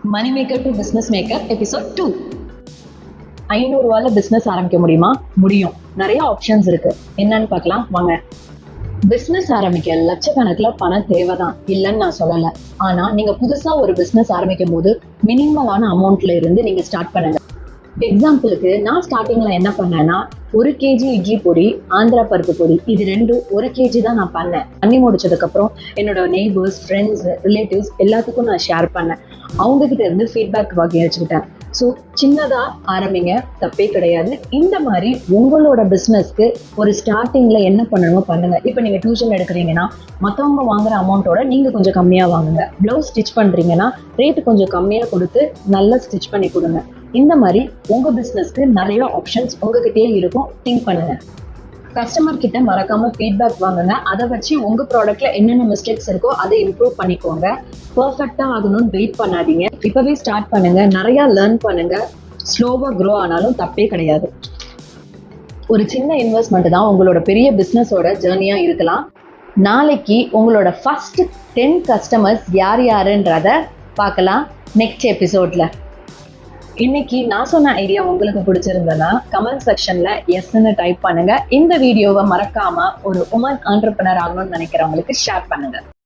Money maker to business maker episode 2. 500 ரூபாயில business ஆரம்பிக்க முடியுமா? முடியும். நிறைய ஆப்ஷன்ஸ் இருக்கு. என்னன்னு பார்க்கலாம் வாங்க. பிஸ்னஸ் ஆரம்பிக்க லட்சக்கணக்கில் பணம் தேவைதான், இல்லைன்னு நான் சொல்லலை. ஆனா நீங்க புதுசா ஒரு பிஸ்னஸ் ஆரம்பிக்கும் போது மினிமலான அமௌண்ட்ல இருந்து நீங்க ஸ்டார்ட் பண்ணுங்க. எக்ஸாம்பிளுக்கு நான் ஸ்டார்டிங்ல என்ன பண்ணேன்னா 1 kg இட்லி பொடி, ஆந்திரா பருப்பு பொடி, இது ரெண்டும் 1 kg தான் நான் பண்ணி முடிச்சதுக்கு அப்புறம் என்னோட நெய்பர்ஸ், ஃப்ரெண்ட்ஸ், ரிலேட்டிவ்ஸ் எல்லாத்துக்கும் நான் ஷேர் பண்ணேன். அவங்க கிட்ட இருந்து ஃபீட்பேக் வாங்கி வச்சுக்கிட்டேன். ஸோ சின்னதா ஆரம்பிங்க, தப்பே கிடையாது. இந்த மாதிரி உங்களோட பிஸ்னஸ்க்கு ஒரு ஸ்டார்டிங்ல என்ன பண்ணணுமோ பண்ணுங்க. இப்போ நீங்க டியூஷன் எடுக்கிறீங்கன்னா மற்றவங்க வாங்குற அமௌண்ட்டோட நீங்க கொஞ்சம் கம்மியா வாங்குங்க. பிளவுஸ் ஸ்டிச் பண்றீங்கன்னா ரேட்டு கொஞ்சம் கம்மியா கொடுத்து நல்லா ஸ்டிச் பண்ணி கொடுங்க. இந்த மாதிரி உங்க பிஸ்னஸ்க்கு நிறைய ஆப்ஷன்ஸ் உங்ககிட்டயே இருக்கும். திங்க் பண்ணுங்க. கஸ்டமர் கிட்ட மறக்காம ஃபீட்பேக் வாங்குங்க. அதை வச்சு உங்க ப்ராடக்ட்ல என்னென்ன மிஸ்டேக்ஸ் இருக்கோ அதை இம்ப்ரூவ் பண்ணிக்கோங்க. பர்ஃபெக்டா ஆகணும்னு வெயிட் பண்ணாதீங்க. இப்பவே ஸ்டார்ட் பண்ணுங்க. நிறைய லேர்ன் பண்ணுங்க. ஸ்லோவா க்ரோ ஆனாலும் தப்பே கிடையாது. ஒரு சின்ன இன்வெஸ்ட்மெண்ட் தான் உங்களோட பெரிய பிஸ்னஸோட ஜேர்னியா இருக்கலாம். நாளைக்கு உங்களோட ஃபர்ஸ்ட் 10 கஸ்டமர்ஸ் யார் யாருன்றத பார்க்கலாம் நெக்ஸ்ட் எபிசோட்ல. இன்னைக்கு நான் சொன்ன ஐடியா உங்களுக்கு பிடிச்சிருந்ததுன்னா கமெண்ட் செக்ஷன்ல எஸ்ன்னு டைப் பண்ணுங்க. இந்த வீடியோவை மறக்காம ஒரு உமன் ஆண்டர்பிரனர் ஆகணும்னு நினைக்கிறவங்களுக்கு ஷேர் பண்ணுங்க.